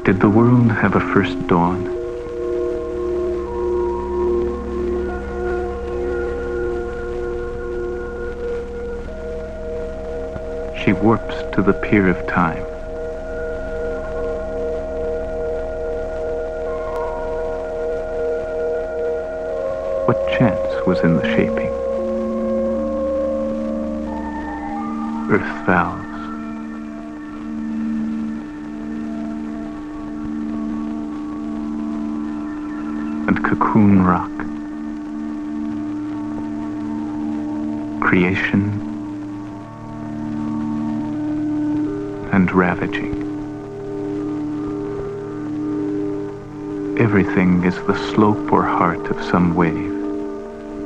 Did the world have a first dawn? She warps to the pier of time. What chance was in the shaping? Earth valves. And cocoon rock. Creation and ravaging. Everything is the slope or heart of some wave.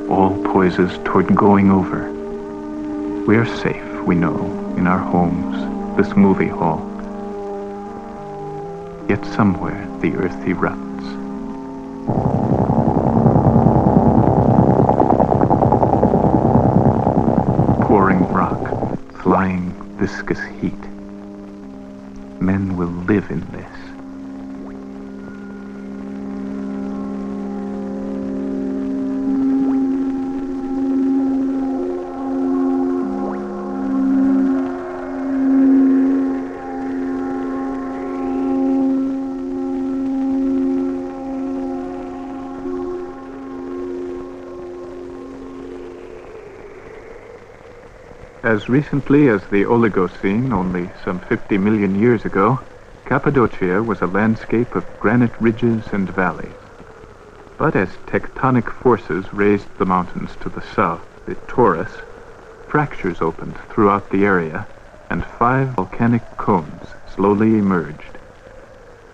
All poises toward going over. We are safe, we know, in our homes, this movie hall. Yet somewhere the earth erupts. Pouring rock, flying viscous heat. Men will live in this. As recently as the Oligocene, only some 50 million years ago, Kapadokya was a landscape of granite ridges and valleys. But as tectonic forces raised the mountains to the south, the Taurus, fractures opened throughout the area, and 5 volcanic cones slowly emerged.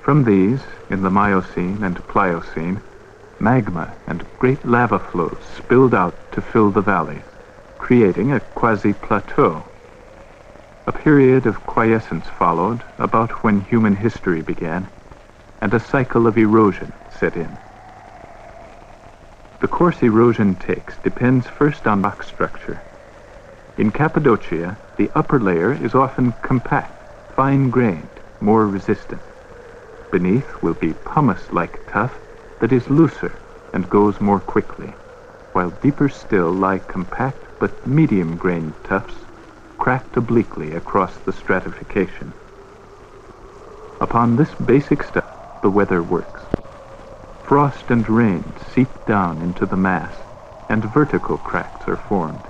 From these, in the Miocene and Pliocene, magma and great lava flows spilled out to fill the valleys, creating a quasi-plateau. A period of quiescence followed, about when human history began, and a cycle of erosion set in. The course erosion takes depends first on rock structure. In Cappadocia, the upper layer is often compact, fine-grained, more resistant. Beneath will be pumice-like tuff that is looser and goes more quickly, while deeper still lie compact but medium-grained tufts cracked obliquely across the stratification. Upon this basic stuff, the weather works. Frost and rain seep down into the mass, and vertical cracks are formed.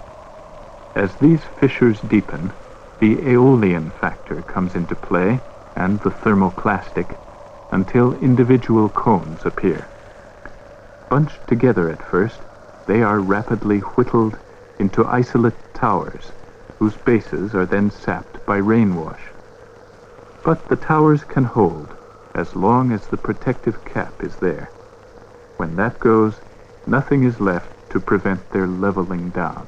As these fissures deepen, the aeolian factor comes into play, and the thermoclastic, until individual cones appear. Bunched together at first, they are rapidly whittled into isolate towers, whose bases are then sapped by rainwash. But the towers can hold, as long as the protective cap is there. When that goes, nothing is left to prevent their leveling down.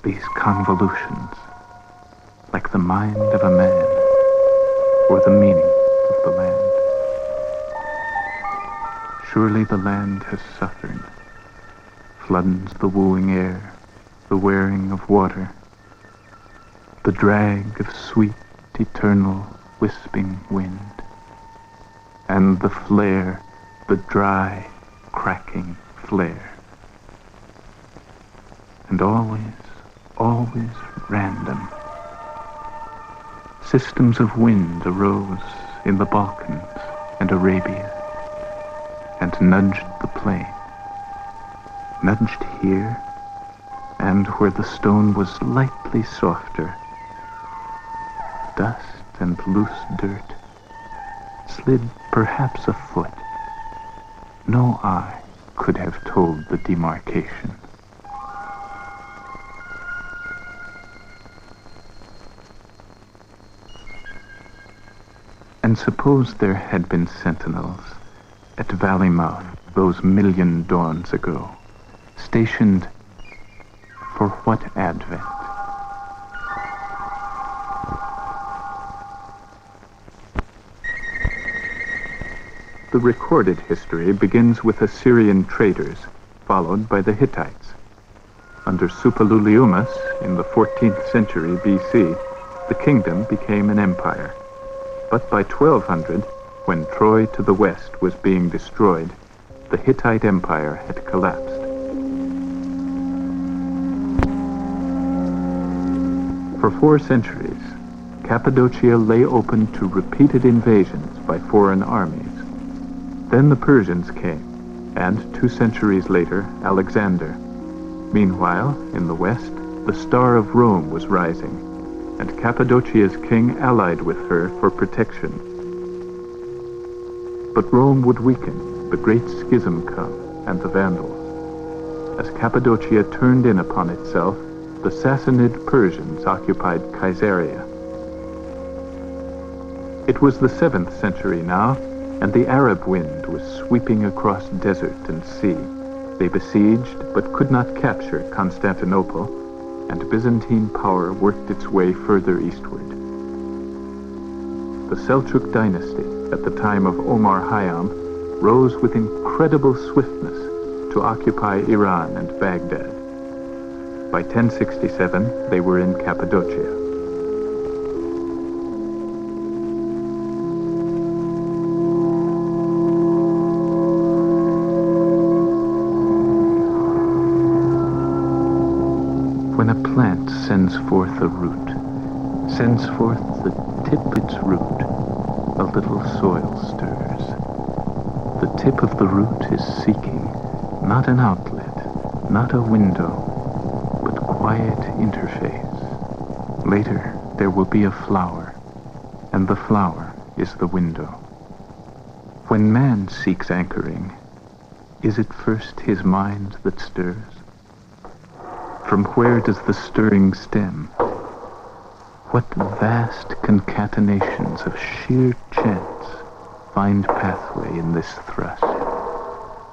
These convolutions, like the mind of a man, or the meaning of the land. Surely the land has suffered. Floodens the wooing air, the wearing of water, the drag of sweet, eternal, wisping wind, and the flare, the dry, cracking flare. And always random. Systems of wind arose in the Balkans and Arabia, and nudged the plain. Nudged here, and where the stone was lightly softer, dust and loose dirt slid perhaps a foot. No eye could have told the demarcation. And suppose there had been sentinels at valley mouth those million dawns ago, stationed for what advent? The recorded history begins with Assyrian traders, followed by the Hittites. Under Suppiluliumas in the 14th century BC, the kingdom became an empire. But by 1200, when Troy to the west was being destroyed, the Hittite Empire had collapsed. For 4 centuries, Cappadocia lay open to repeated invasions by foreign armies. Then the Persians came, and 2 centuries later, Alexander. Meanwhile, in the west, the star of Rome was rising, and Cappadocia's king allied with her for protection. But Rome would weaken, the great schism come, and the Vandals. As Cappadocia turned in upon itself, the Sassanid Persians occupied Caesarea. It was the 7th century now, and the Arab wind was sweeping across desert and sea. They besieged, but could not capture Constantinople, and Byzantine power worked its way further eastward. The Seljuk dynasty, at the time of Omar Khayyam, rose with incredible swiftness to occupy Iran and Baghdad. By 1067, they were in Cappadocia. When a plant sends forth a root, sends forth the tip its root, a little soil stirs. The tip of the root is seeking not an outlet, not a window, but quiet interface. Later, there will be a flower, and the flower is the window. When man seeks anchoring, is it first his mind that stirs? From where does the stirring stem? What vast concatenations of sheer chance find pathway in this thrust?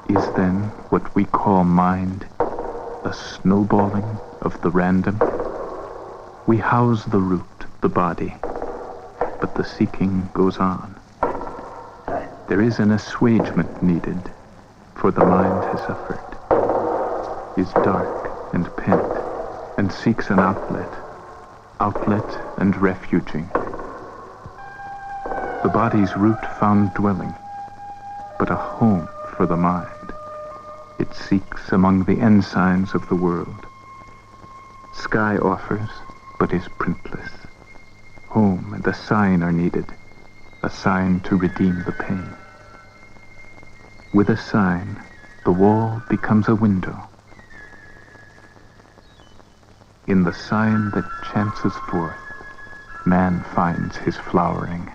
Is then what we call mind a snowballing of the random? We house the root, the body, but the seeking goes on. There is an assuagement needed, for the mind has suffered, is dark and pent, and seeks an outlet and refuging. The body's root found dwelling, but a home for the mind. It seeks among the ensigns of the world. Sky offers, but is printless. Home and a sign are needed, a sign to redeem the pain. With a sign, the wall becomes a window. In the sign that chances forth, man finds his flowering.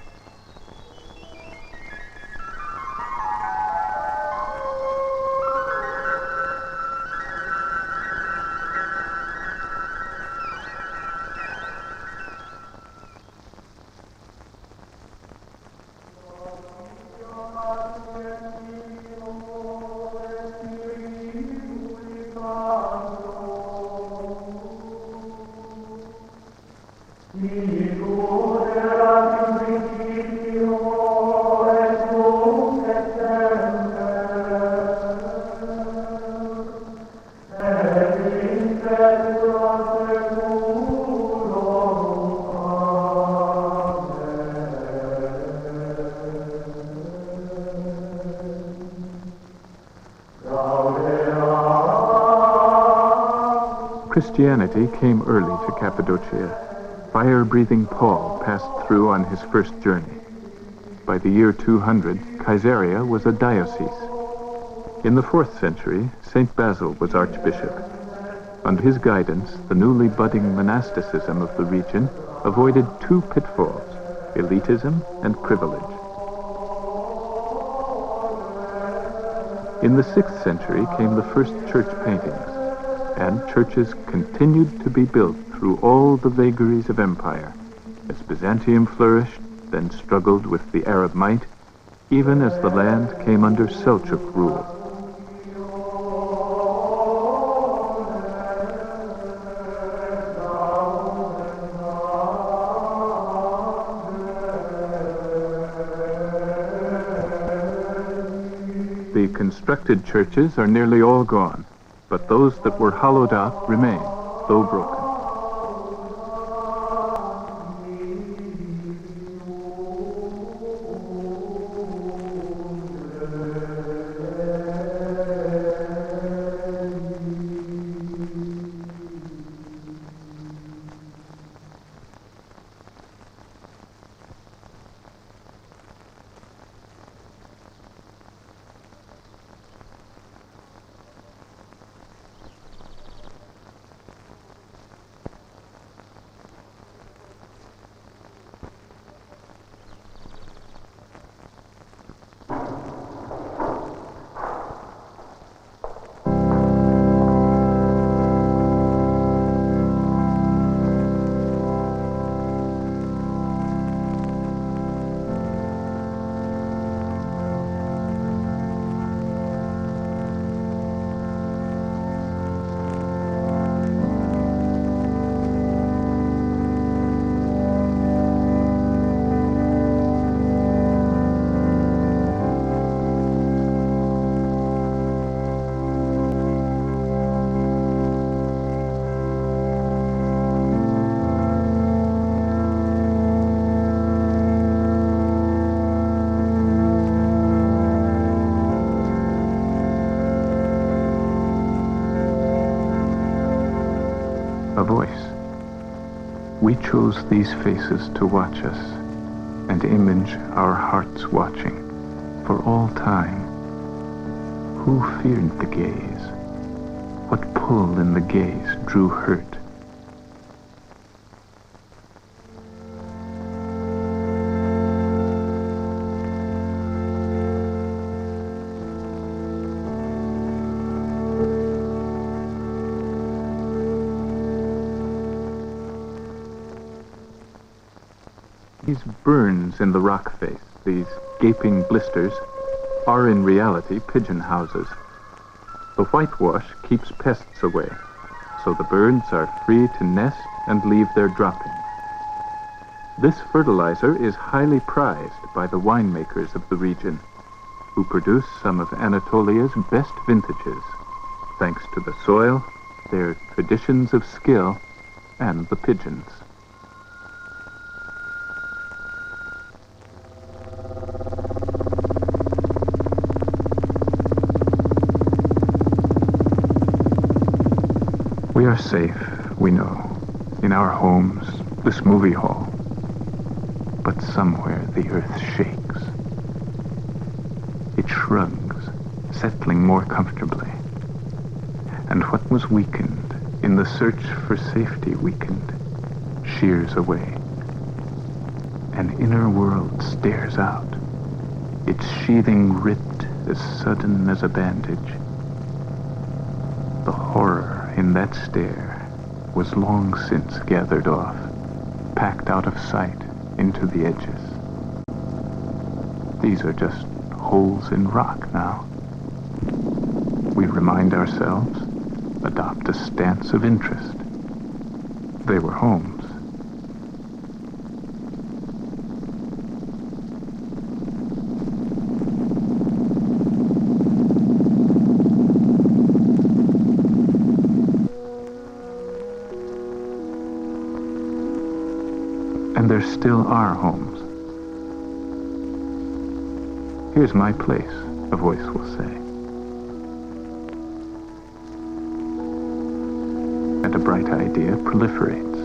Christianity came early to Cappadocia. Fire-breathing Paul passed through on his first journey. By the year 200, Caesarea was a diocese. In the 4th century, St. Basil was archbishop. Under his guidance, the newly budding monasticism of the region avoided 2 pitfalls, elitism and privilege. In the 6th century came the first church paintings, and churches continued to be built through all the vagaries of empire. As Byzantium flourished, and struggled with the Arab might, even as the land came under Seljuk rule. The constructed churches are nearly all gone, but those that were hollowed out remain, though broken. A voice. We chose these faces to watch us and image our hearts watching for all time. Who feared the gaze? What pull in the gaze drew hurt? These burns in the rock face, these gaping blisters, are in reality pigeon houses. The whitewash keeps pests away, so the birds are free to nest and leave their droppings. This fertilizer is highly prized by the winemakers of the region, who produce some of Anatolia's best vintages, thanks to the soil, their traditions of skill, and the pigeons. We are safe, we know, in our homes, this movie hall. But somewhere the earth shakes. It shrugs, settling more comfortably. And what was weakened, in the search for safety weakened, shears away. An inner world stares out, its sheathing ripped as sudden as a bandage. The horror in that stare was long since gathered off, packed out of sight into the edges. These are just holes in rock now. We remind ourselves, adopt a stance of interest. They were homes. And there still are homes. Here's my place, a voice will say. And a bright idea proliferates.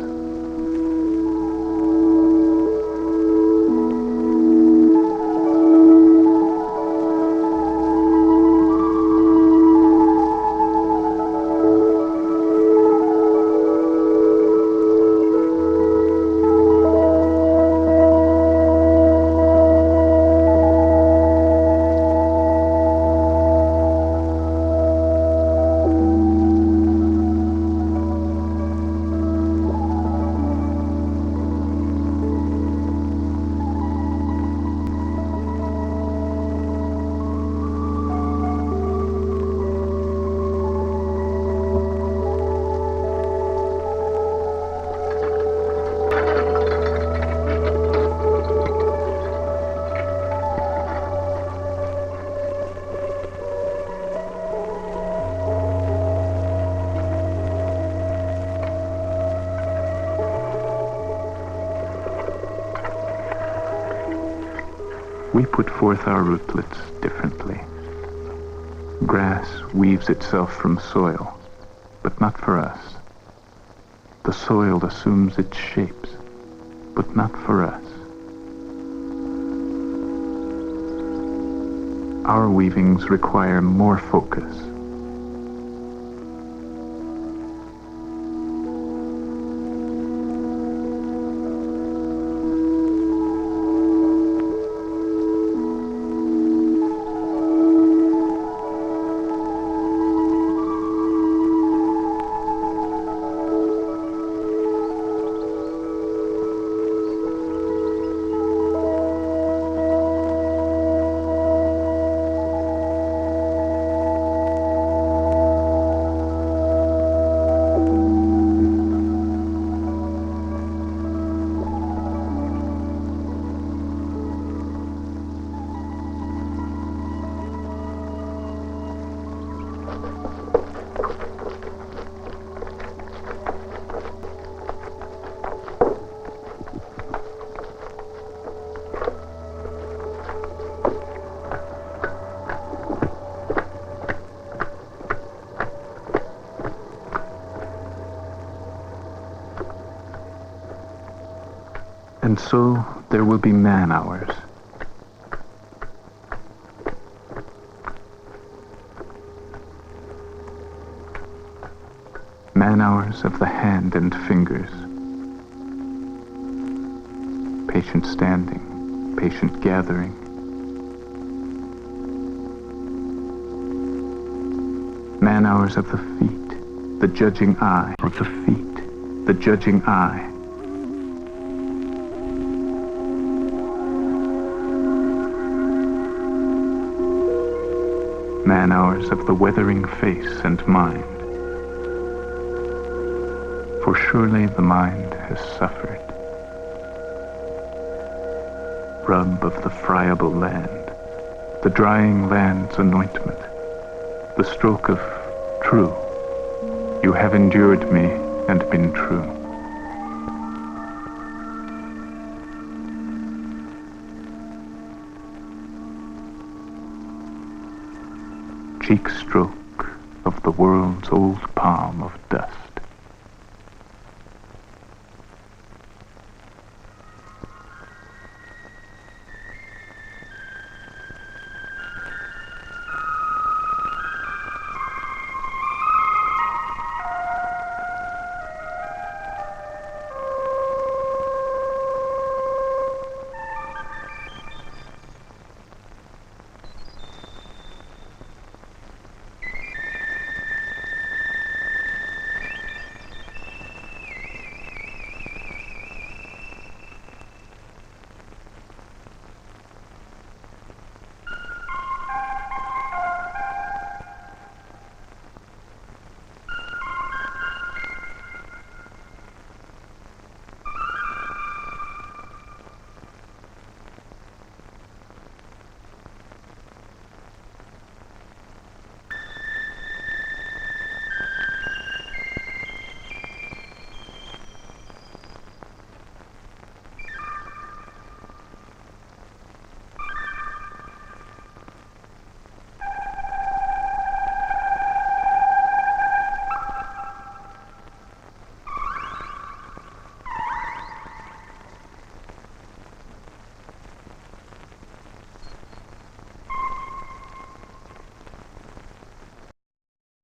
We put forth our rootlets differently. Grass weaves itself from soil, but not for us. The soil assumes its shapes, but not for us. Our weavings require more focus. And so there will be man-hours. Man-hours of the hand and fingers. Patient standing, patient gathering. Man-hours of the feet, the judging eye. Of the feet, the judging eye. Man-hours of the weathering face and mind. For surely the mind has suffered. Rub of the friable land, the drying land's anointment, the stroke of true. You have endured me and been true. Cheek stroke of the world's old palm of dust.